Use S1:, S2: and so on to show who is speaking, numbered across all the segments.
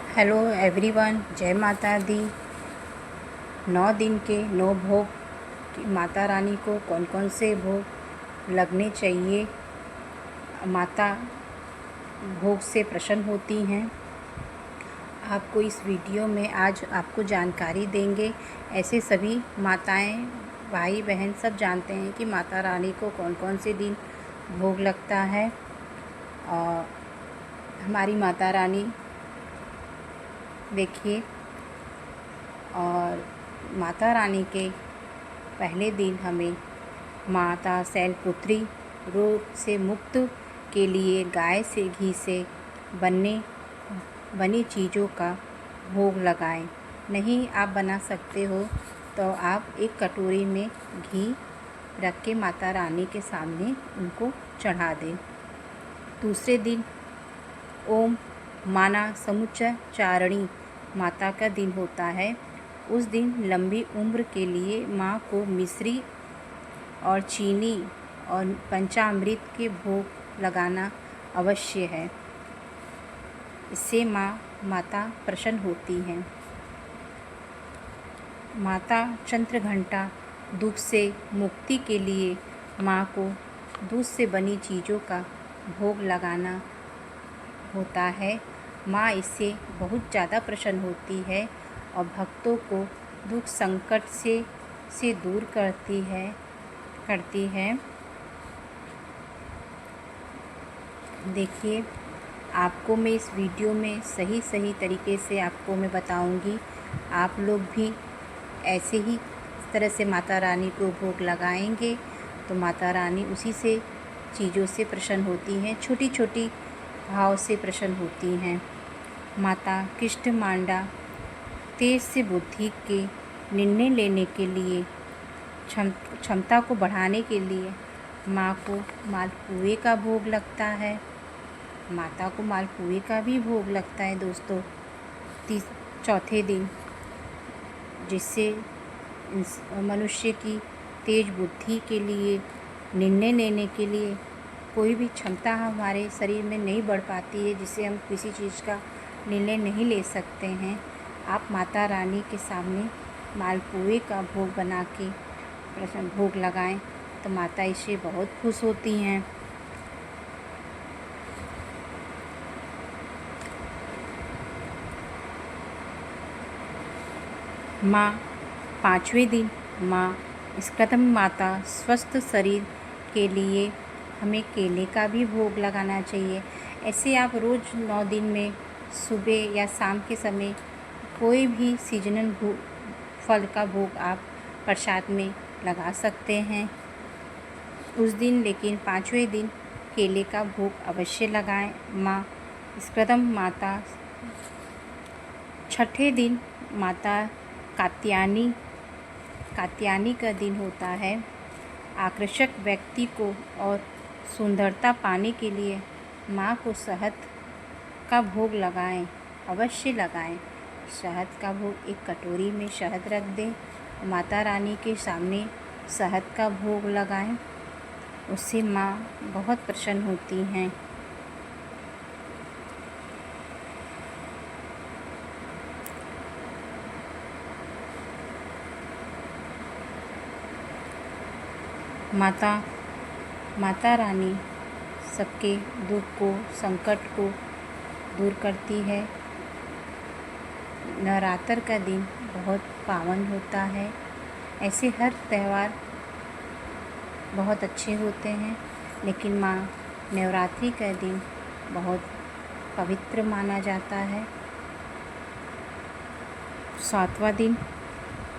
S1: Hello everyone, जय माता दी। 9 दिन के 9 भोग कि माता रानी को कौन कौन से भोग लगने चाहिए, माता भोग से प्रसन्न होती हैं, आपको इस वीडियो में आज आपको जानकारी देंगे। ऐसे सभी माताएं, भाई बहन सब जानते हैं कि माता रानी को कौन कौन से दिन भोग लगता है। और हमारी माता रानी देखिए, और माता रानी के पहले दिन हमें माता शैलपुत्री रोग से मुक्त के लिए गाय से घी से बनी चीज़ों का भोग लगाएं। नहीं आप बना सकते हो तो आप एक कटोरी में घी रख के माता रानी के सामने उनको चढ़ा दें। दूसरे दिन ओम माना समुच्चारणी माता का दिन होता है। उस दिन लंबी उम्र के लिए माँ को मिश्री और चीनी और पंचामृत के भोग लगाना अवश्य है। इससे माता प्रसन्न होती हैं। माता चंद्रघंटा दुख से मुक्ति के लिए माँ को दूध से बनी चीज़ों का भोग लगाना होता है। माँ इससे बहुत ज़्यादा प्रसन्न होती है और भक्तों को दुख संकट से दूर करती है। देखिए, आपको मैं इस वीडियो में सही तरीके से आपको मैं बताऊंगी। आप लोग भी ऐसे ही इस तरह से माता रानी को भोग लगाएंगे तो माता रानी उसी से चीज़ों से प्रसन्न होती हैं, छोटी छोटी भाव से प्रसन्न होती हैं। माता कृष्ण मांडा तेज से बुद्धि के निर्णय लेने के लिए, क्षमता को बढ़ाने के लिए माँ को मालपुए का भोग लगता है। माता को मालपुए का भी भोग लगता है दोस्तों चौथे दिन, जिससे मनुष्य की तेज बुद्धि के लिए, निर्णय लेने के लिए, कोई भी क्षमता हमारे शरीर में नहीं बढ़ पाती है जिससे हम किसी चीज़ का निर्णय नहीं ले सकते हैं। आप माता रानी के सामने मालपुए का भोग बना के भोग लगाएं तो माता इससे बहुत खुश होती हैं। माँ पाँचवें दिन माँ स्कंदम माता स्वस्थ शरीर के लिए हमें केले का भी भोग लगाना चाहिए। ऐसे आप रोज़ 9 दिन में सुबह या शाम के समय कोई भी सीजनल फल का भोग आप प्रसाद में लगा सकते हैं उस दिन, लेकिन 5वें दिन केले का भोग अवश्य लगाएं। माँ स्कंदम माता। छठे दिन माता कात्यायनी का दिन होता है। आकर्षक व्यक्ति को और सुंदरता पाने के लिए माँ को शहद का भोग लगाएं, अवश्य लगाएं। शहद का भोग, एक कटोरी में शहद रख दें, माता रानी के सामने शहद का भोग लगाएं, उससे माँ बहुत प्रसन्न होती हैं। माता रानी सबके दुख को, संकट को दूर करती है। नवरात्र का दिन बहुत पावन होता है। ऐसे हर त्यौहार बहुत अच्छे होते हैं, लेकिन माँ नवरात्रि का दिन बहुत पवित्र माना जाता है। 7वां दिन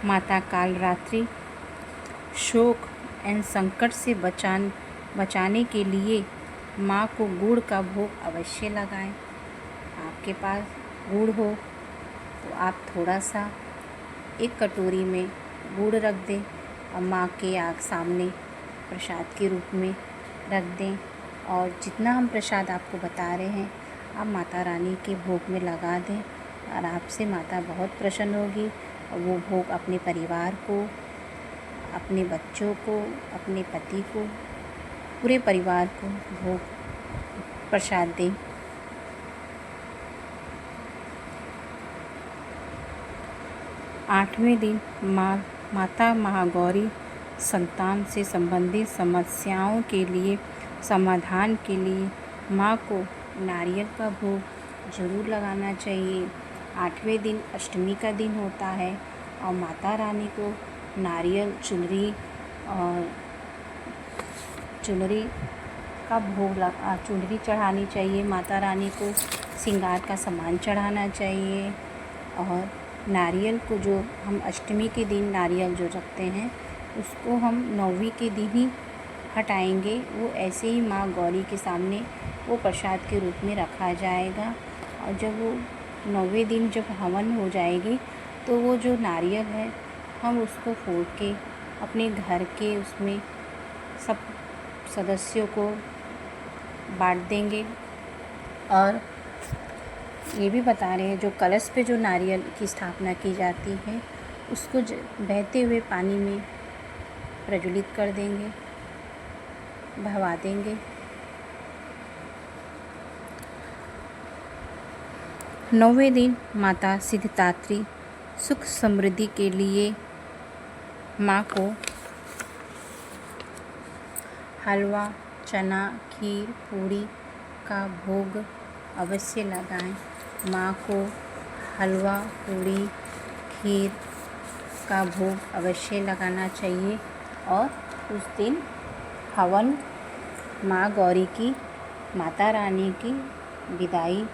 S1: माता कालरात्रि शोक एवं संकट से बचाने के लिए माँ को गुड़ का भोग अवश्य लगाएं। आपके पास गुड़ हो तो आप थोड़ा सा एक कटोरी में गुड़ रख दें और माँ के सामने प्रसाद के रूप में रख दें। और जितना हम प्रसाद आपको बता रहे हैं आप माता रानी के भोग में लगा दें और आपसे माता बहुत प्रसन्न होगी। और वो भोग अपने परिवार को, अपने बच्चों को, अपने पति को, पूरे परिवार को भोग प्रसाद दें। 8वें दिन माता महागौरी संतान से संबंधित समस्याओं के लिए समाधान के लिए माँ को नारियल का भोग जरूर लगाना चाहिए। 8वें दिन अष्टमी का दिन होता है और माता रानी को नारियल चुनरी का भोग चुनरी चढ़ानी चाहिए। माता रानी को श्रृंगार का सामान चढ़ाना चाहिए। और नारियल को जो हम अष्टमी के दिन नारियल जो रखते हैं उसको हम 9वीं के दिन ही हटाएंगे। वो ऐसे ही माँ गौरी के सामने वो प्रसाद के रूप में रखा जाएगा। और जब वो 9वें दिन जब हवन हो जाएगी तो वो जो नारियल है हम उसको फोड़ के अपने घर के उसमें सब सदस्यों को बांट देंगे। और ये भी बता रहे हैं जो कलश पे जो नारियल की स्थापना की जाती है उसको बहते हुए पानी में प्रज्वलित कर देंगे, बहवा देंगे। 9वें दिन माता सिद्धिदात्री सुख समृद्धि के लिए माँ को हलवा, चना, खीर, पूरी का भोग अवश्य लगाएं। माँ को हलवा, पूरी, खीर का भोग अवश्य लगाना चाहिए। और उस दिन हवन माँ गौरी की, माता रानी की विदाई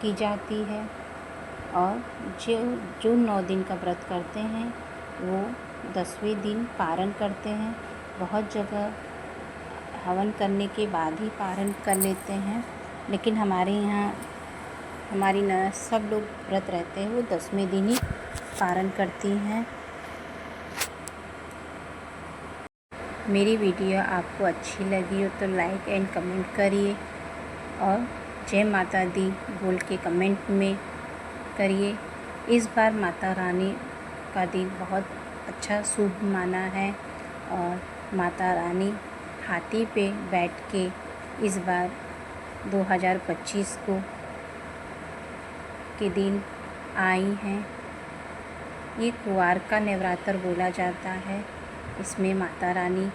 S1: की जाती है। और जो 9 दिन का व्रत करते हैं वो 10वें दिन पारण करते हैं। बहुत जगह हवन करने के बाद ही पारण कर लेते हैं, लेकिन हमारे यहाँ हमारी ननद सब लोग व्रत रहते हैं वो 10वें दिन ही पारण करती हैं। मेरी वीडियो आपको अच्छी लगी हो तो लाइक एंड कमेंट करिए और जय माता दी बोल के कमेंट में करिए। इस बार माता रानी का दिन बहुत अच्छा शुभ माना है और माता रानी हाथी पे बैठ के इस बार 2025 के दिन आई हैं। ये कुंवार का नवरात्र बोला जाता है। इसमें माता रानी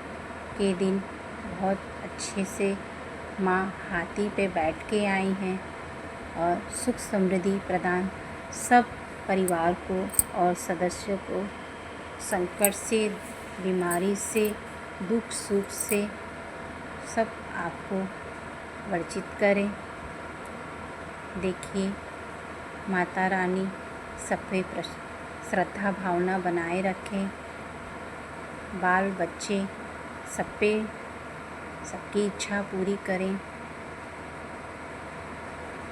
S1: के दिन बहुत अच्छे से माँ हाथी पे बैठ के आई हैं और सुख समृद्धि प्रदान सब परिवार को और सदस्यों को संकट से, बीमारी से, दुख सुख से सब आपको वर्जित करें। देखिए माता रानी सब पे श्रद्धा भावना बनाए रखें। बाल बच्चे सब पे सबकी इच्छा पूरी करें।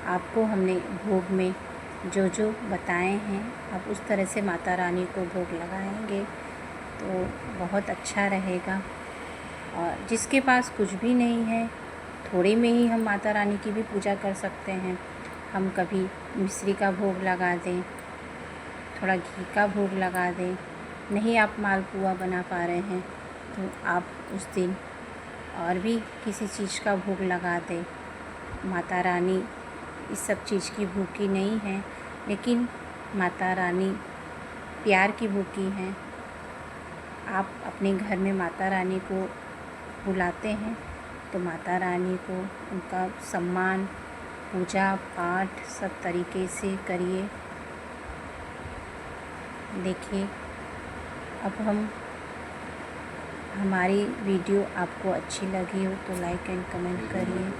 S1: आपको हमने भोग में जो जो बताए हैं आप उस तरह से माता रानी को भोग लगाएंगे तो बहुत अच्छा रहेगा। और जिसके पास कुछ भी नहीं है, थोड़े में ही हम माता रानी की भी पूजा कर सकते हैं। हम कभी मिश्री का भोग लगा दें, थोड़ा घी का भोग लगा दें। नहीं आप मालपुआ बना पा रहे हैं तो आप उस दिन और भी किसी चीज़ का भोग लगा दें। माता रानी इस सब चीज़ की भूखी नहीं है, लेकिन माता रानी प्यार की भूखी हैं। आप अपने घर में माता रानी को बुलाते हैं तो माता रानी को उनका सम्मान, पूजा पाठ सब तरीके से करिए। देखिए अब हमारी वीडियो आपको अच्छी लगी हो तो लाइक एंड कमेंट करिए।